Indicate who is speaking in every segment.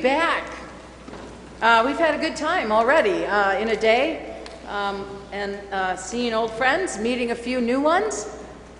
Speaker 1: back. We've had a good time already in a day, and seeing old friends, meeting a few new ones.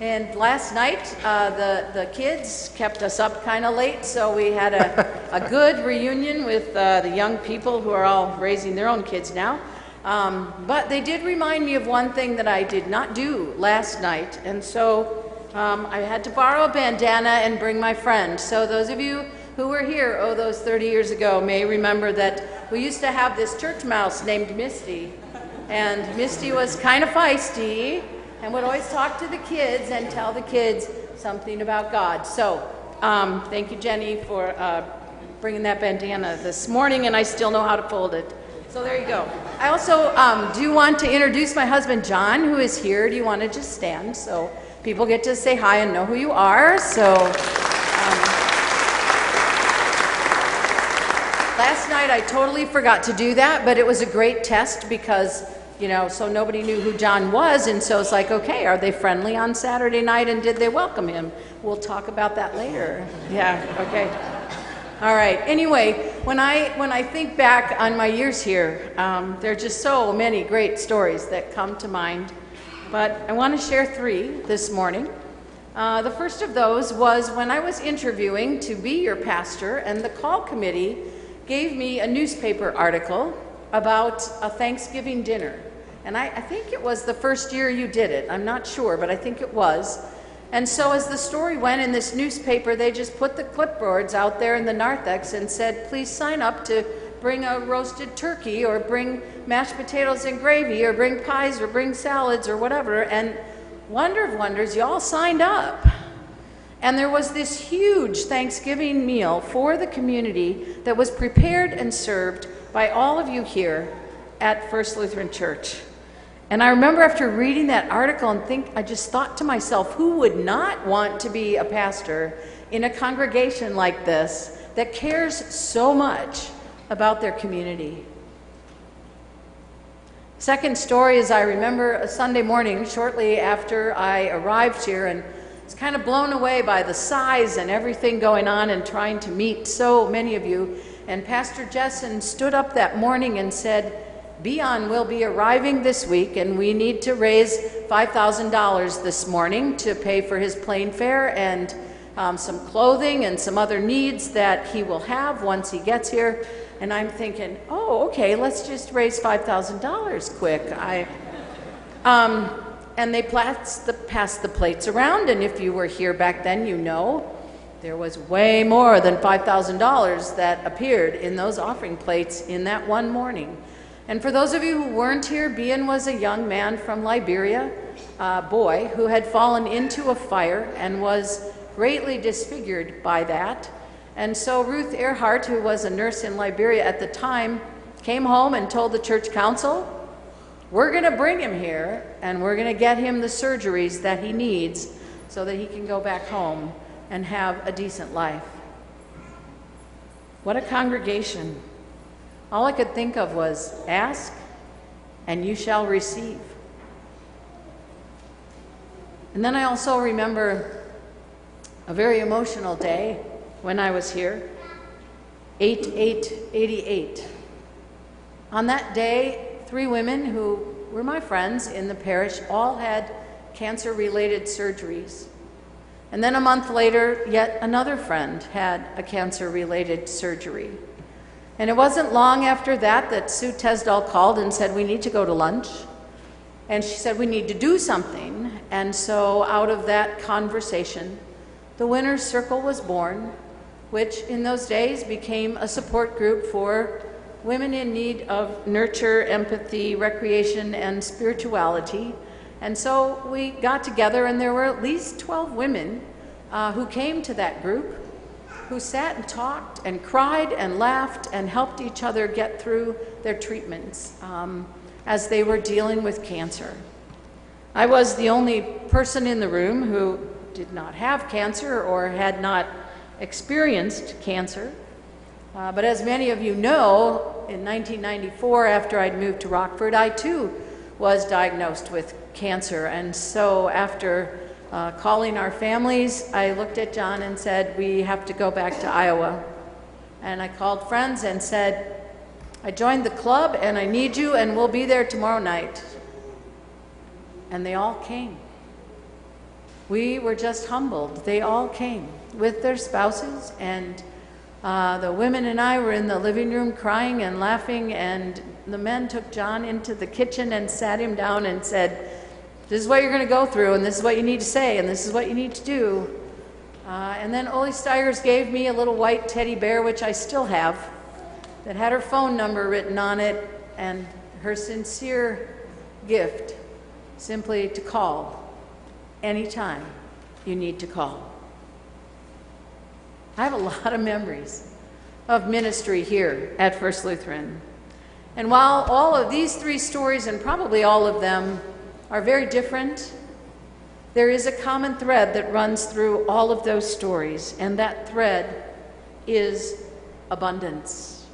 Speaker 1: And last night, the kids kept us up kind of late, so we had a good reunion with the young people who are all raising their own kids now. But they did remind me of one thing that I did not do last night, and so I had to borrow a bandana and bring my friend. So those of you who were here, those 30 years ago, may remember that we used to have this church mouse named Misty, and Misty was kind of feisty and would always talk to the kids and tell the kids something about God. So thank you, Jenny, for bringing that bandana this morning, and I still know how to fold it. So there you go. I also do want to introduce my husband, John, who is here. Do you want to just stand so people get to say hi and know who you are? So last night I totally forgot to do that, but it was a great test because, you know, so nobody knew who John was, and so it's like, okay, are they friendly on Saturday night, and did they welcome him? We'll talk about that later. Yeah, okay. All right. Anyway, when I think back on my years here, there are just so many great stories that come to mind, but I want to share 3 this morning. The first of those was when I was interviewing to be your pastor, and the call committee gave me a newspaper article about a Thanksgiving dinner. And I think it was the first year you did it. I'm not sure, but I think it was. And so as the story went in this newspaper, they just put the clipboards out there in the narthex and said, please sign up to bring a roasted turkey, or bring mashed potatoes and gravy, or bring pies, or bring salads, or whatever. And wonder of wonders, you all signed up. And there was this huge Thanksgiving meal for the community that was prepared and served by all of you here at First Lutheran Church. And I remember after reading that article I just thought to myself, who would not want to be a pastor in a congregation like this that cares so much about their community? Second story is, I remember a Sunday morning shortly after I arrived here, and was kind of blown away by the size and everything going on and trying to meet so many of you. And Pastor Jessen stood up that morning and said, Beon will be arriving this week, and we need to raise $5,000 this morning to pay for his plane fare and some clothing and some other needs that he will have once he gets here. And I'm thinking, oh, okay, let's just raise $5,000 quick. And they passed the plates around, and if you were here back then, you know there was way more than $5,000 that appeared in those offering plates in that one morning. And for those of you who weren't here, Beon was a young man from Liberia, a boy who had fallen into a fire and was greatly disfigured by that. And so Ruth Earhart, who was a nurse in Liberia at the time, came home and told the church council, we're going to bring him here, and we're going to get him the surgeries that he needs so that he can go back home and have a decent life. What a congregation. All I could think of was, ask, and you shall receive. And then I also remember a very emotional day when I was here, 8/8/88. On that day, 3 women who were my friends in the parish all had cancer-related surgeries. And then a month later, yet another friend had a cancer-related surgery. And it wasn't long after that Sue Tesdall called and said, we need to go to lunch. And she said, we need to do something. And so out of that conversation, the Winner's Circle was born, which in those days became a support group for women in need of nurture, empathy, recreation, and spirituality. And so we got together, and there were at least 12 women who came to that group, who sat and talked and cried and laughed and helped each other get through their treatments as they were dealing with cancer. I was the only person in the room who did not have cancer or had not experienced cancer. But as many of you know, in 1994, after I'd moved to Rockford, I too was diagnosed with cancer. And so after calling our families, I looked at John and said, we have to go back to Iowa. And I called friends and said, I joined the club and I need you and we'll be there tomorrow night. And they all came. We were just humbled. They all came with their spouses, and the women and I were in the living room crying and laughing, and the men took John into the kitchen and sat him down and said, this is what you're going to go through, and this is what you need to say, and this is what you need to do. And then Ole Steyers gave me a little white teddy bear, which I still have, that had her phone number written on it, and her sincere gift, simply to call anytime you need to call. I have a lot of memories of ministry here at First Lutheran. And while all of these three stories, and probably all of them, are very different, there is a common thread that runs through all of those stories, and that thread is abundance.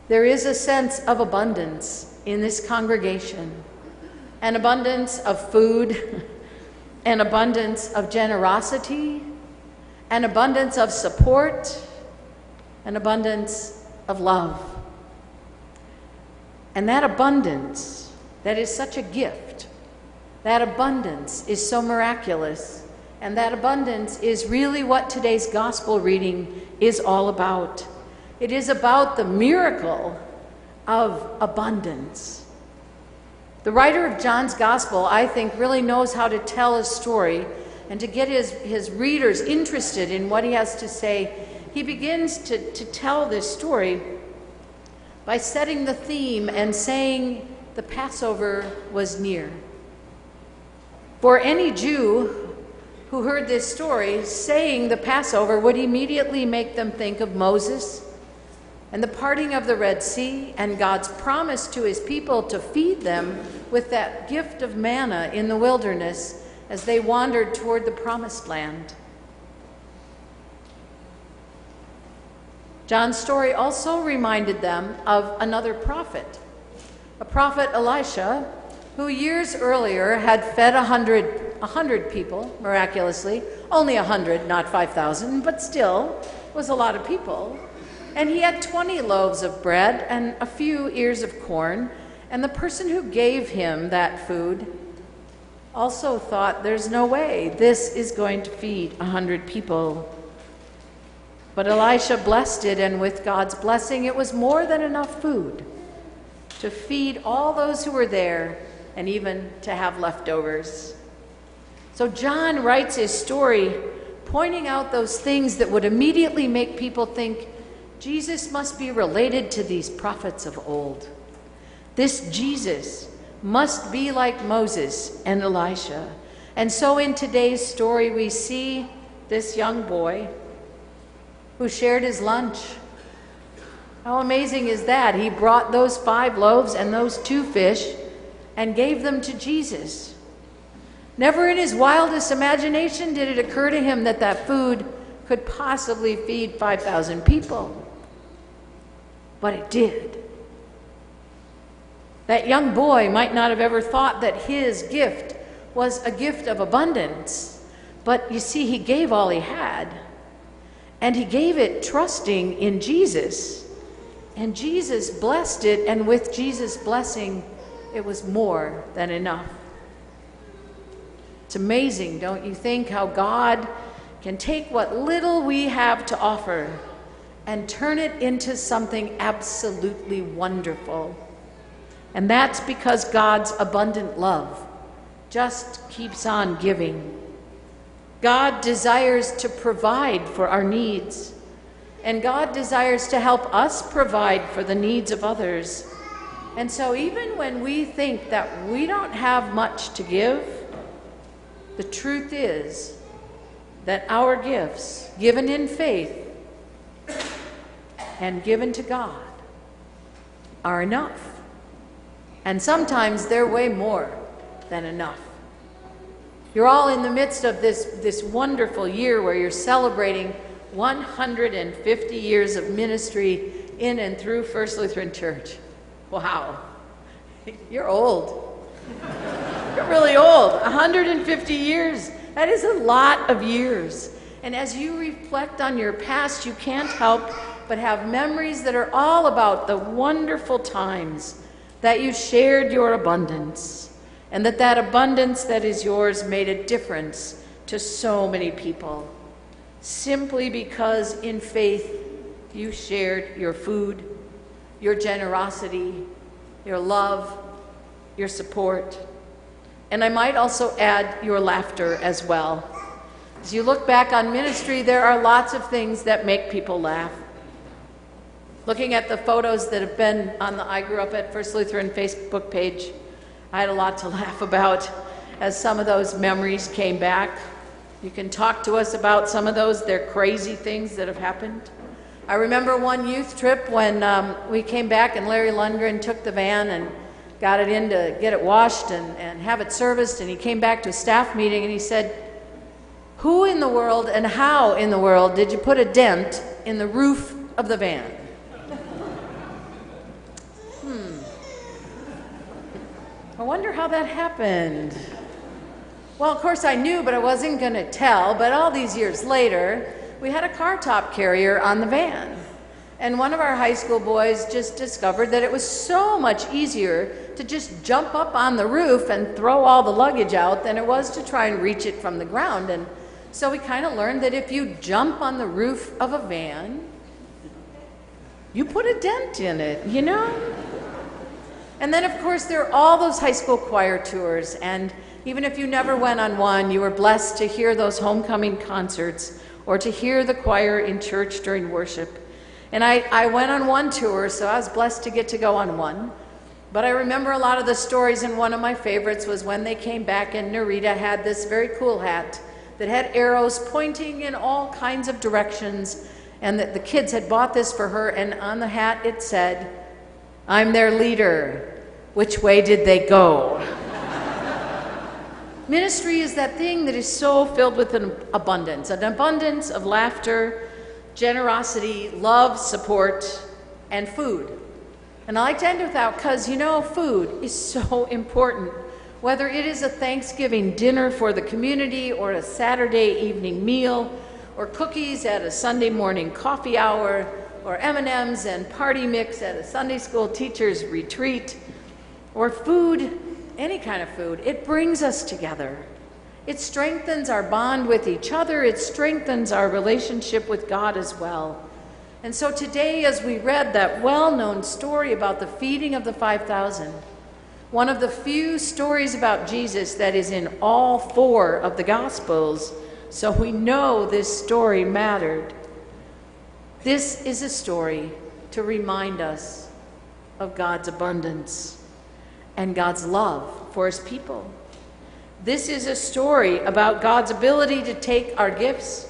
Speaker 1: There is a sense of abundance in this congregation, an abundance of food, an abundance of generosity, an abundance of support, an abundance of love. And that abundance, that is such a gift, that abundance is so miraculous, and that abundance is really what today's gospel reading is all about. It is about the miracle of abundance. The writer of John's gospel, I think, really knows how to tell a story and to get his readers interested in what he has to say. He begins to tell this story by setting the theme and saying the Passover was near. For any Jew who heard this story, saying the Passover would immediately make them think of Moses and the parting of the Red Sea and God's promise to his people to feed them with that gift of manna in the wilderness as they wandered toward the promised land. John's story also reminded them of another prophet, a prophet Elisha, who years earlier had fed 100 people, miraculously. Only 100, not 5,000, but still was a lot of people. And he had 20 loaves of bread and a few ears of corn, and the person who gave him that food also thought, there's no way this is going to feed 100 people. But Elisha blessed it, and with God's blessing, it was more than enough food to feed all those who were there, and even to have leftovers. So John writes his story pointing out those things that would immediately make people think, Jesus must be related to these prophets of old. This Jesus must be like Moses and Elisha. And so in today's story, we see this young boy who shared his lunch. How amazing is that? He brought those 5 loaves and those 2 fish and gave them to Jesus. Never in his wildest imagination did it occur to him that that food could possibly feed 5,000 people. But it did. That young boy might not have ever thought that his gift was a gift of abundance, but you see, he gave all he had, and he gave it trusting in Jesus, and Jesus blessed it, and with Jesus' blessing, it was more than enough. It's amazing, don't you think, how God can take what little we have to offer and turn it into something absolutely wonderful. And that's because God's abundant love just keeps on giving. God desires to provide for our needs, and God desires to help us provide for the needs of others. And so even when we think that we don't have much to give, the truth is that our gifts, given in faith and given to God, are enough. And sometimes they're way more than enough. You're all in the midst of this wonderful year where you're celebrating 150 years of ministry in and through First Lutheran Church. Wow. You're old. You're really old. 150 years. That is a lot of years. And as you reflect on your past, you can't help but have memories that are all about the wonderful times that you shared your abundance, and that abundance that is yours made a difference to so many people, simply because in faith you shared your food, your generosity, your love, your support, and I might also add your laughter as well. As you look back on ministry, there are lots of things that make people laugh. Looking at the photos that have been on the I Grew Up at First Lutheran Facebook page, I had a lot to laugh about as some of those memories came back. You can talk to us about some of those. They're crazy things that have happened. I remember one youth trip when we came back and Larry Lundgren took the van and got it in to get it washed and have it serviced, and he came back to a staff meeting and he said, "Who in the world and how in the world did you put a dent in the roof of the van?" I wonder how that happened. Well, of course I knew, but I wasn't going to tell. But all these years later, we had a car top carrier on the van. And one of our high school boys just discovered that it was so much easier to just jump up on the roof and throw all the luggage out than it was to try and reach it from the ground. And so we kind of learned that if you jump on the roof of a van, you put a dent in it, you know? And then, of course, there are all those high school choir tours, and even if you never went on one, you were blessed to hear those homecoming concerts or to hear the choir in church during worship. And I went on one tour, so I was blessed to get to go on one. But I remember a lot of the stories, and one of my favorites was when they came back and Narita had this very cool hat that had arrows pointing in all kinds of directions, and that the kids had bought this for her, and on the hat it said, "I'm their leader. Which way did they go?" Ministry is that thing that is so filled with an abundance of laughter, generosity, love, support, and food. And I like to end with that because, you know, food is so important. Whether it is a Thanksgiving dinner for the community or a Saturday evening meal or cookies at a Sunday morning coffee hour or M&Ms and party mix at a Sunday school teacher's retreat, or food, any kind of food, it brings us together. It strengthens our bond with each other. It strengthens our relationship with God as well. And so today, as we read that well-known story about the feeding of the 5,000, one of the few stories about Jesus that is in all 4 of the Gospels, so we know this story mattered. This is a story to remind us of God's abundance and God's love for his people. This is a story about God's ability to take our gifts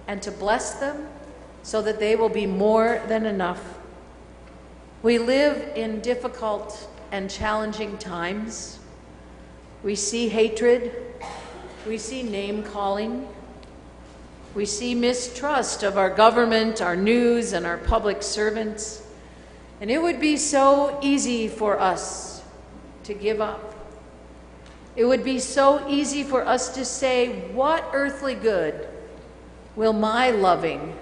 Speaker 1: and to bless them so that they will be more than enough. We live in difficult and challenging times. We see hatred, we see name-calling, we see mistrust of our government, our news, and our public servants. And it would be so easy for us to give up. It would be so easy for us to say, what earthly good will my loving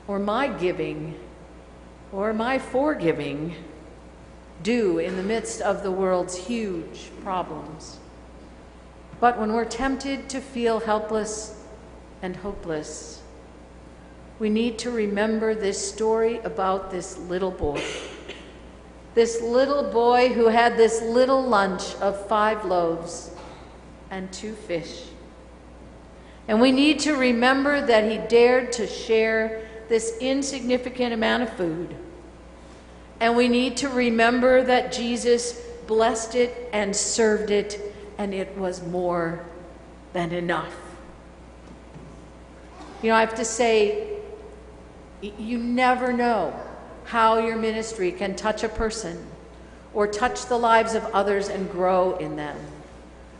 Speaker 1: or my giving or my forgiving do in the midst of the world's huge problems? But when we're tempted to feel helpless and hopeless, we need to remember this story about this little boy. This little boy who had this little lunch of 5 loaves and 2 fish. And we need to remember that he dared to share this insignificant amount of food. And we need to remember that Jesus blessed it and served it, and it was more than enough. You know, I have to say, you never know how your ministry can touch a person or touch the lives of others and grow in them.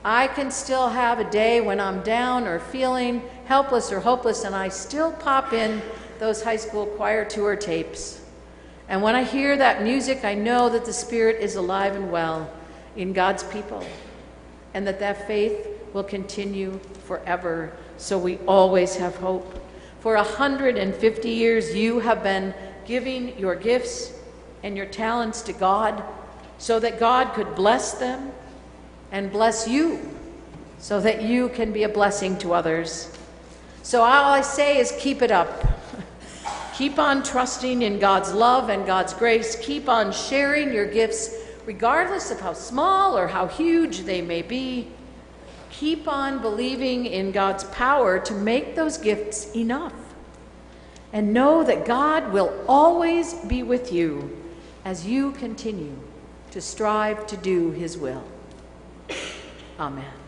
Speaker 1: I can still have a day when I'm down or feeling helpless or hopeless, and I still pop in those high school choir tour tapes. And when I hear that music, I know that the Spirit is alive and well in God's people, and that faith will continue forever, so we always have hope. For 150 years, you have been giving your gifts and your talents to God so that God could bless them and bless you so that you can be a blessing to others. So all I say is keep it up. Keep on trusting in God's love and God's grace. Keep on sharing your gifts, regardless of how small or how huge they may be. Keep on believing in God's power to make those gifts enough. And know that God will always be with you as you continue to strive to do his will. Amen.